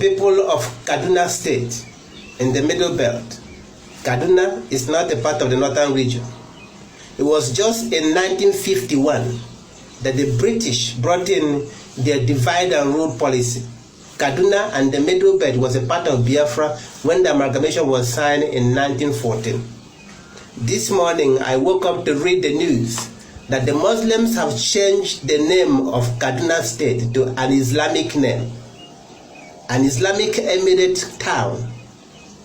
People of Kaduna State in the Middle Belt. Kaduna is not a part of the northern region. It was just in 1951 that the British brought in their divide and rule policy. Kaduna and the Middle Belt was a part of Biafra when the amalgamation was signed in 1914. This morning I woke up to read the news that the Muslims have changed the name of Kaduna State to an Islamic name. An Islamic Emirate town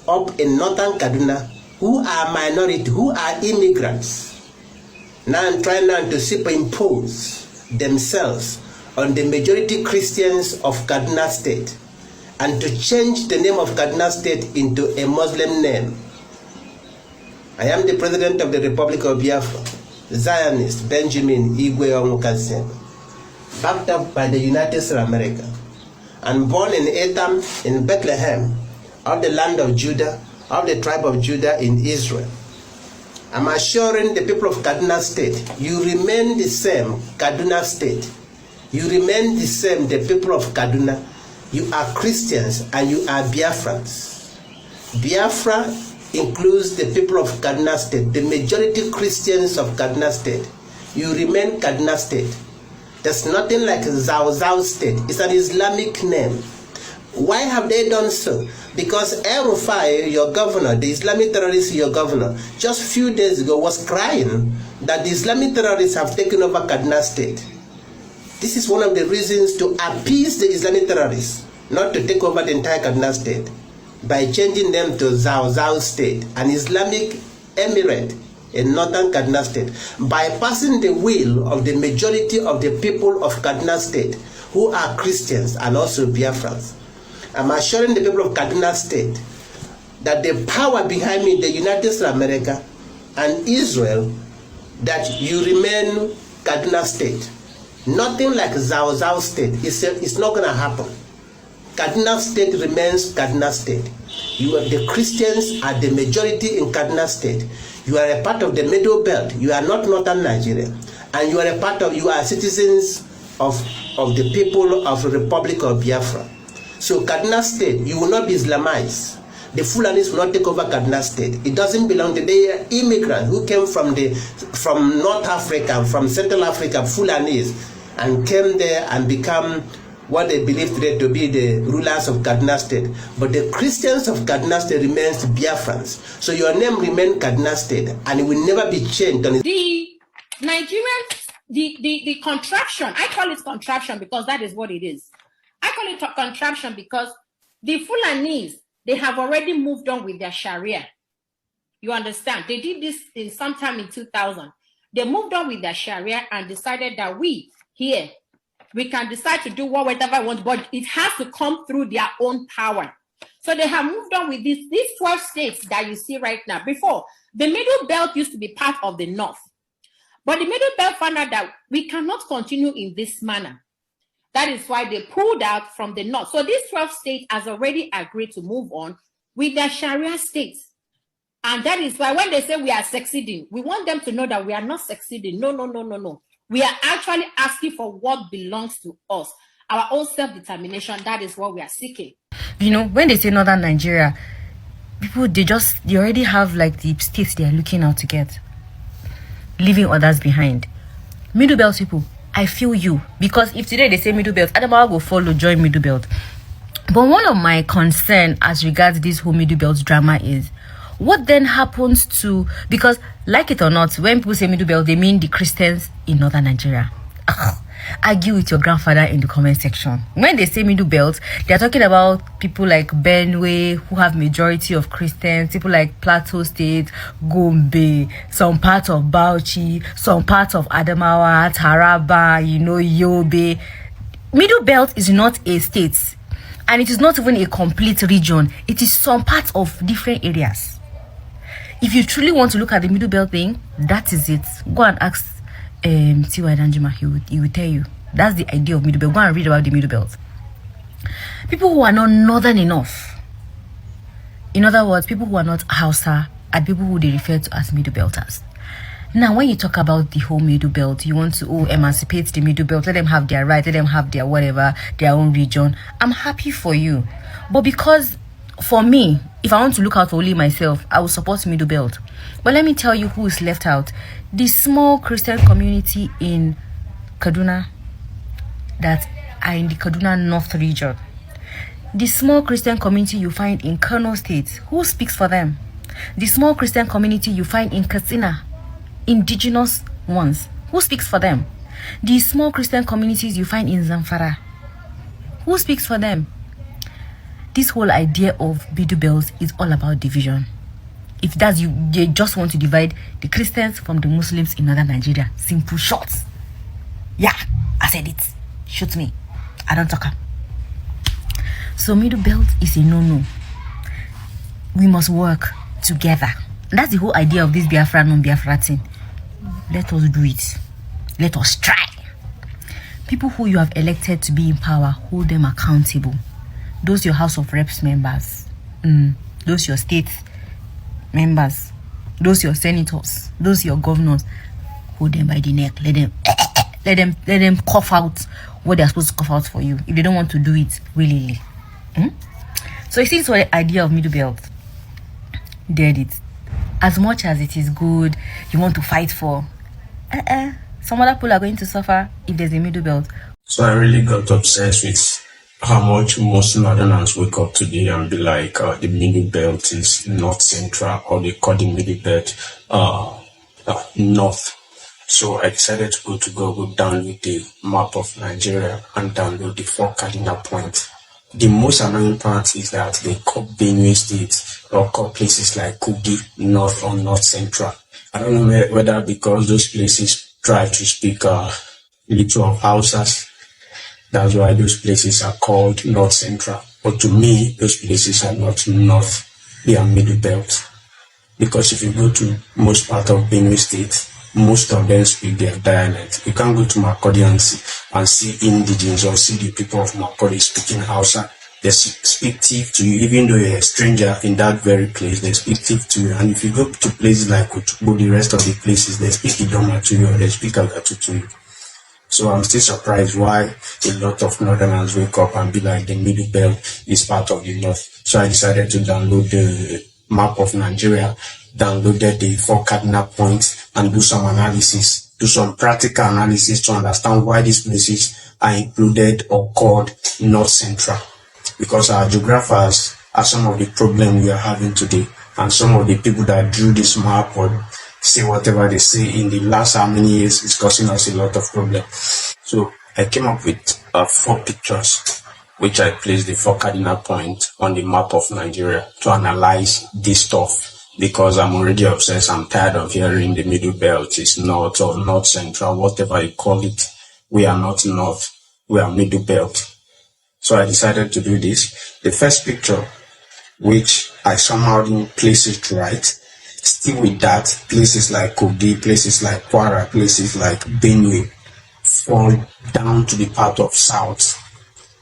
up in northern Kaduna, who are minority, who are immigrants, now trying to superimpose themselves on the majority Christians of Kaduna State and to change the name of Kaduna State into a Muslim name. I am the President of the Republic of Biafra, Zionist Benjamin Igwe Onwukasen, backed up by the United States of America, and born in Etham in Bethlehem, of the land of Judah, of the tribe of Judah in Israel. I'm assuring the people of Kaduna State, you remain the same, Kaduna State. You remain the same, the people of Kaduna. You are Christians and you are Biafrans. Biafra includes the people of Kaduna State, the majority Christians of Kaduna State. You remain Kaduna State. There's nothing like Zao State. It's an Islamic name. Why have they done so? Because El-Rufai, your governor, the Islamic terrorist, your governor, just a few days ago was crying that the Islamic terrorists have taken over Kaduna State. This is one of the reasons to appease the Islamic terrorists, not to take over the entire Kaduna State, by changing them to Zao State, an Islamic emirate in northern Kaduna State, bypassing the will of the majority of the people of Kaduna State, who are Christians and also Biafrans. I'm assuring the people of Kaduna State that the power behind me, the United States of America and Israel, that you remain Kaduna State. Nothing like Zao State. It's not going to happen. Kaduna State remains Kaduna State. The Christians are the majority in Kaduna State. You are a part of the Middle Belt. You are not northern Nigeria. And you are citizens of the people of the Republic of Biafra. So Kaduna State, you will not be Islamized. The Fulanis will not take over Kaduna State. It doesn't belong to the immigrants who came from North Africa, from Central Africa, Fulanis, and came there and become what they believe today to be the rulers of Kaduna State. But the Christians of Kaduna State remains Biafrans. So your name remains Kaduna State, and it will never be changed. The Nigerians, the contraption, I call it contraption because that is what it is. I call it a contraption because the Fulanis, they have already moved on with their Sharia. You understand? They did this sometime in 2000. They moved on with their Sharia and decided that we can decide to do whatever we want, but it has to come through their own power. So they have moved on with these 12 states that you see right now. Before, the Middle Belt used to be part of the North. But the Middle Belt found out that we cannot continue in this manner. That is why they pulled out from the North. So these 12 states has already agreed to move on with their Sharia states. And that is why when they say we are succeeding, we want them to know that we are not succeeding. No. We are actually asking for what belongs to us. Our own self-determination, that is what we are seeking. You know, when they say Northern Nigeria, people, they already have like the states they are looking out to get, leaving others behind. Middle Belt people, I feel you. Because if today they say Middle Belt, Adamawa will follow, join Middle Belt. But one of my concern as regards this whole Middle Belt drama is, what then happens to, because like it or not, when people say Middle Belt, they mean the Christians in Northern Nigeria. Argue with your grandfather in the comment section. When they say Middle Belt, they are talking about people like Benue, who have majority of Christians, people like Plateau State, Gombe, some parts of Bauchi, some parts of Adamawa, Taraba, Yobe. Middle Belt is not a state, and it is not even a complete region. It is some parts of different areas. If you truly want to look at the Middle Belt thing, that is it. Go and ask T.Y. Danjuma, he will tell you. That's the idea of Middle Belt. Go and read about the Middle Belt. People who are not northern enough, in other words, people who are not Hausa, are people who they refer to as Middle Belters. Now, when you talk about the whole middle belt, you want to emancipate the middle belt, let them have their right, let them have their whatever, their own region. I'm happy for you. But because for me, if I want to look out for only myself, I will support middle belt. But let me tell you who is left out. The small Christian community in Kaduna that are in the Kaduna North region. The small Christian community you find in Kano State, who speaks for them? The small Christian community you find in Katsina, indigenous ones, who speaks for them? The small Christian communities you find in Zamfara, who speaks for them? This whole idea of middle belt is all about division. If that's you, they just want to divide the Christians from the Muslims in northern Nigeria. Simple shots. Yeah, I said it. Shoot me. I don't talk. So middle belt is a no-no. We must work together. That's the whole idea of this Biafra non-Biafra thing. Let us do it. Let us try. People who you have elected to be in power, hold them accountable. Those your House of Reps members, those your state members, those your senators, those your governors, hold them by the neck. Let them cough out what they're supposed to cough out for you if they don't want to do it willingly. So you see, it's the idea of middle belt. Did it. As much as it is good, you want to fight for. Some other people are going to suffer if there's a middle belt. So I really got obsessed with how much most Northerners wake up today and be like, the middle belt is North Central, or they call the middle belt North. So I decided to go to Google, download the map of Nigeria, and download the 4 cardinal points. The most annoying part is that they call Benue State or call places like Kogi North or North Central. I don't know whether because those places try to speak little of Hausas, that's why those places are called North Central. But to me, those places are not North, they are Middle Belt. Because if you go to most part of Benue State, most of them speak their dialect. You can't go to Makurdi and see indigenes or see the people of Makurdi speaking Hausa. They speak Tiv to you, even though you're a stranger in that very place, they speak Tiv to you. And if you go to places like Otukbo, the rest of the places, they speak Idoma to you or they speak Agatu to you. So I'm still surprised why a lot of Northerners wake up and be like the Middle Belt is part of the North. So I decided to download the map of Nigeria, downloaded the 4 cardinal points, and do some analysis, do some practical analysis to understand why these places are included or called North Central. Because our geographers are some of the problems we are having today, and some of the people that drew this map or say whatever they say in the last how many years is causing us a lot of problems. So I came up with 4 pictures, which I placed the 4 cardinal points on the map of Nigeria to analyze this stuff. Because I'm already obsessed, I'm tired of hearing the Middle Belt is North or North Central, whatever you call it. We are not North, we are Middle Belt. So I decided to do this. The first picture, which I somehow didn't place it right, still with that, places like Kogi, places like Kwara, places like Benue fall down to the part of South.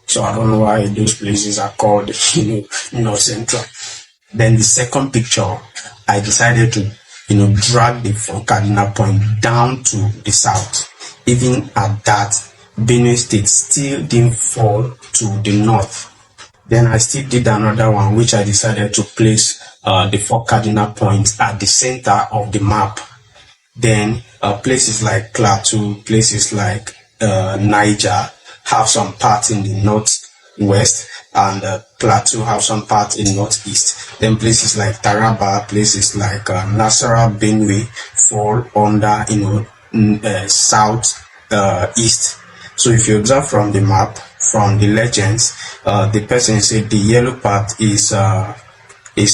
So I don't know why those places are called, North Central. Then the second picture, I decided to, drag the 4 cardinal point down to the south. Even at that, Benue State still didn't fall to the north. Then I still did another one, which I decided to place the 4 cardinal points at the center of the map. Then places like Plateau, places like Niger have some part in the northwest, and Plateau have some part in northeast. Then places like Taraba, places like Nasarawa, Benue fall under south east. So if you observe from the map, from the legends, the person said the yellow part is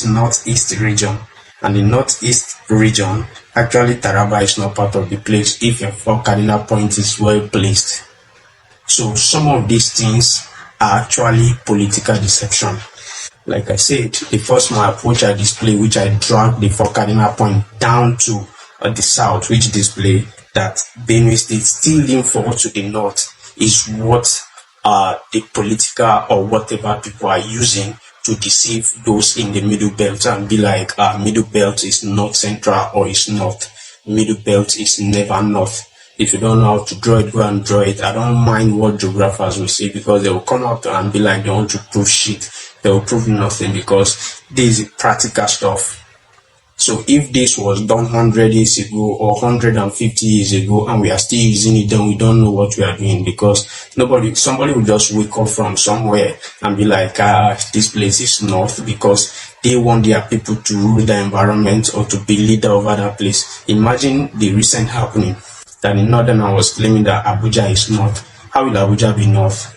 northeast region, and the northeast region, actually Taraba is not part of the place if your 4 cardinal point is well placed. So some of these things are actually political deception. Like I said, the first map which I display, which I dragged the 4 cardinal point down to the south, which display that Benue State still didn't fall to the north, is what the political or whatever people are using to deceive those in the Middle Belt and be like, Middle Belt is North Central or is North. Middle belt is never north. If you don't know how to draw it, go and draw it. I don't mind what geographers will say, because they will come out and be like they want to prove shit. They will prove nothing, because this is practical stuff. So if this was done 100 years ago or 150 years ago and we are still using it, then we don't know what we are doing, because somebody will just wake up from somewhere and be like, this place is north, because they want their people to rule the environment or to be leader over that place. Imagine the recent happening that in Northern was claiming that Abuja is north. How will Abuja be north?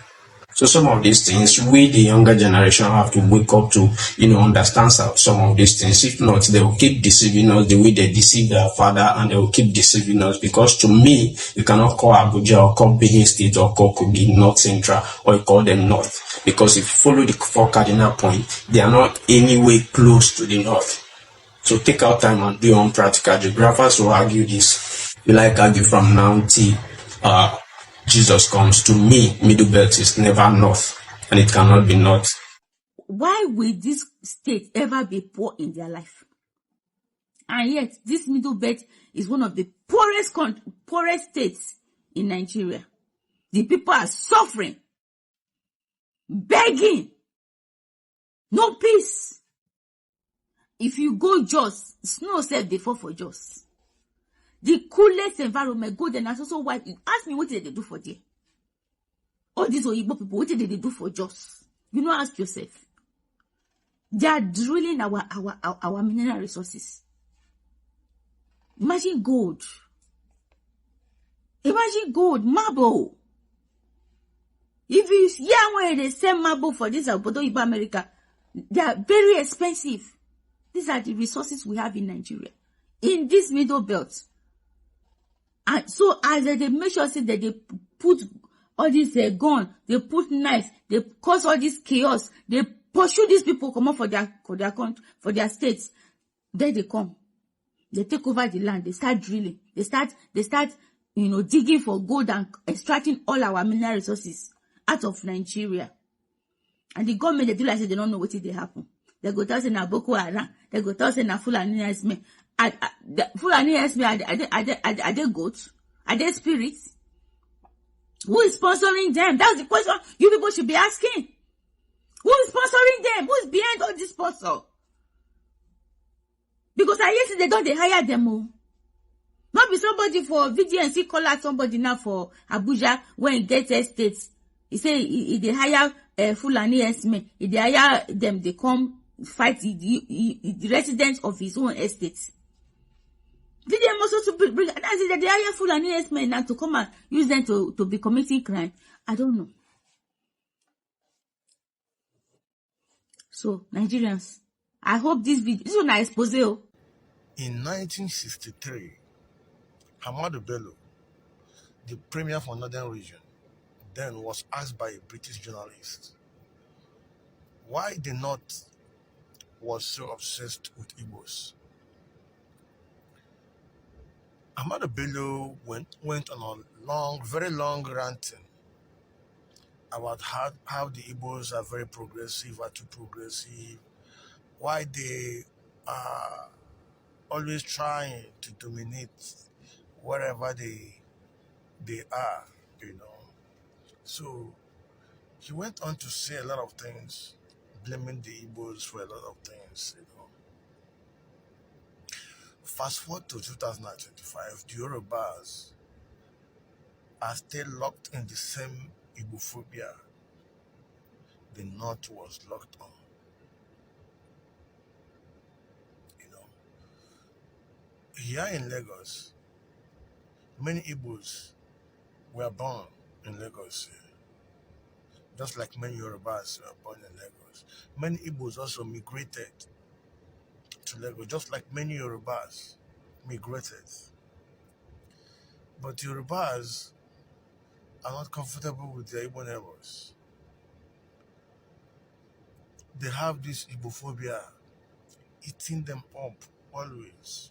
So some of these things, we the younger generation have to wake up to, understand some of these things. If not, they will keep deceiving us the way they deceive their father, and they will keep deceiving us. Because to me, you cannot call Abuja or call Benin State or call Kogi North Central, or you call them North. Because if you follow the four cardinal points, they are not anywhere close to the North. So take out time and do your own practical. Geographers will argue this. You like argue from now till Jesus comes. To me, Middle Belt is never north, and it cannot be north. Why will this state ever be poor in their life? And yet, this Middle Belt is one of the poorest states in Nigeria. The people are suffering, begging, no peace. If you go Jos, snow said before for Jos. The coolest environment, go there, and also why you ask me what did they do for there? All these Oyibo people, what did they do for Jos? You know, ask yourself. They are drilling our mineral resources. Imagine gold. Imagine gold, marble. If you hear where they sell marble for this Obodo America, they are very expensive. These are the resources we have in Nigeria, in this Middle Belt. And so as they make sure that they put all this gun, they put knives, they cause all this chaos, they pursue these people come up for their states. Then they come, they take over the land, they start drilling, they start digging for gold and extracting all our mineral resources out of Nigeria. And the government, they do like say they don't know what did happen. They go tell us na Boko Haram. They go tell us na Fulani herdsmen. Fulani herdsmen are they goats? Are they spirits? Who is sponsoring them? That's the question you people should be asking. Who is sponsoring them? Who is behind all this sponsor? Because I yesterday don't they hire them all. Not be somebody for VDNC call out somebody now for Abuja when he gets estates. He say they hire Fulani herdsmen. If they hire them, they come fight the residents of his own estate. VDM also to bring, and I say that they hire Fulani herdsmen now to come and use them to be committing crime. I don't know. So Nigerians, I hope this one I expose you. In 1963, Hamadu Bello, the premier for Northern Region, then was asked by a British journalist why the North was so obsessed with Igbos. Hamadu Bello went on a very long ranting about how the Igbos are very progressive, are too progressive, why they are always trying to dominate wherever they are, So he went on to say a lot of things, blaming the Igbos for a lot of things, Fast forward to 2025, the Yorubas are still locked in the same Igbophobia the North was locked on. Here in Lagos, many Igbos were born in Lagos, just like many Yorubas were born in Lagos. Many Igbos also migrated to Lagos, just like many Yorubas migrated. But Yorubas are not comfortable with their Igbo neighbors. They have this Igbophobia eating them up always.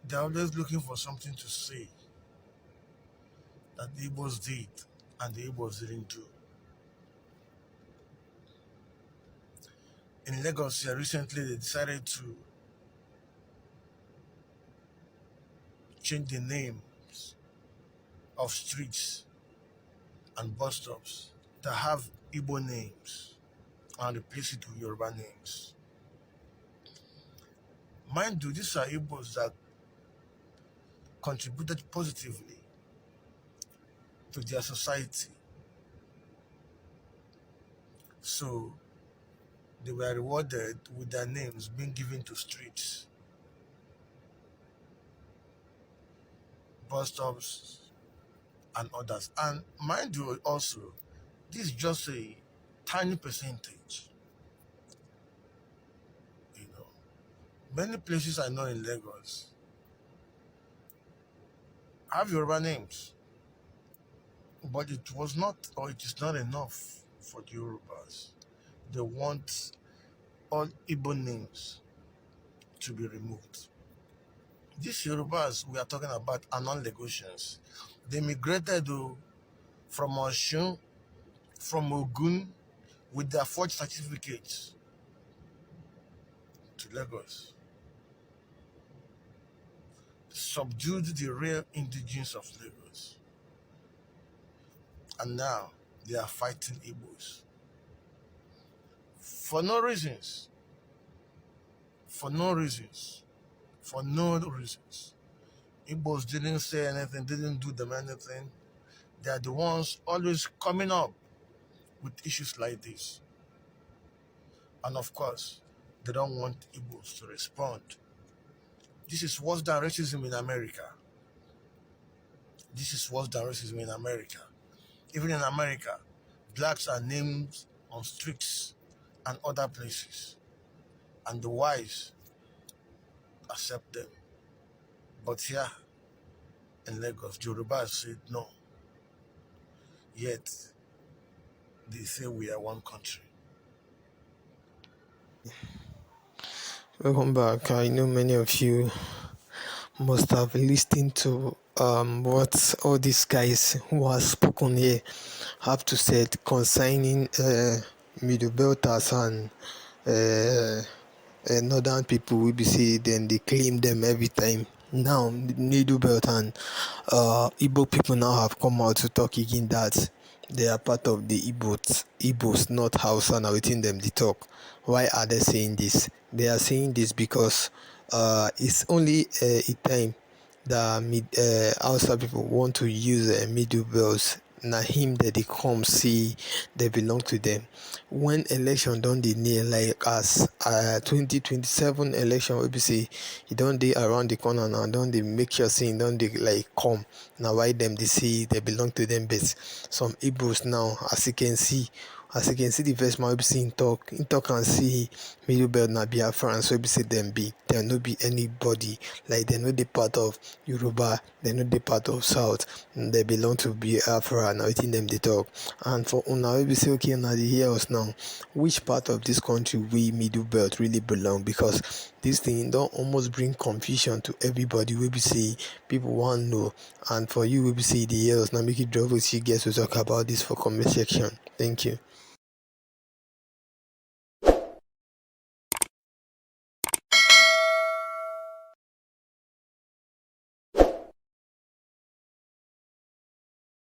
They're always looking for something to say that the Igbos did and the Igbos didn't do. In Lagos here recently, they decided to change the names of streets and bus stops that have Igbo names and replace it with Yoruba names. Mind you, these are Igbos that contributed positively to their society. So they were rewarded with their names being given to streets, bus stops, and others. And mind you also, this is just a tiny percentage. You know, many places I know in Lagos have Yoruba names, but it was not, or it is not enough for the Yorubas. They want all Igbo names to be removed. These Yorubas we are talking about are non-Lagosians. They migrated from Osun, from Ogun, with their forged certificates to Lagos, subdued the real indigenes of Lagos, and now they are fighting Igbos for no reasons. For no reasons. For no reasons. Igbos didn't say anything, didn't do them anything. They are the ones always coming up with issues like this. And of course, they don't want Igbos to respond. This is worse than racism in America. This is worse than racism in America. Even in America, blacks are named on streets and other places, and the whites accept them. But here in Lagos, Yorubas said no. Yet, they say we are one country. Welcome back. I know many of you must have listened to what all these guys who have spoken here have to say concerning Middle Belters and northern people. We be see then they claim them every time. Now Middle Belt and Igbo people now have come out to talk again that they are part of the Igbos, not Hausa. Now within them they talk. Why are they saying this? They are saying this because it's only a time that Hausa people want to use Middle Belts. Na him that they come see they belong to them. When election don dey near, like as 2027 election wey be say e don dey around the corner now, don dey make sure say e don dey like come. Na why them dey say they belong to them. But some Igbos now, as you can see the first man wey be say him talk and see Middle Belt na Biafran, so wey be say dem no be anybody, like dem no dey part of Yoruba, dem no dey part of South, they belong to Biafra. Na wetin dem dey talk. And for una wey be say okay una dey hear us now, which part of this country we Middle Belt really belong? Because this thing don almost bring confusion to everybody wey be say people wan know. And for you wey be say dey hear us now, make you drop what you get to talk about this for comment section. Thank you.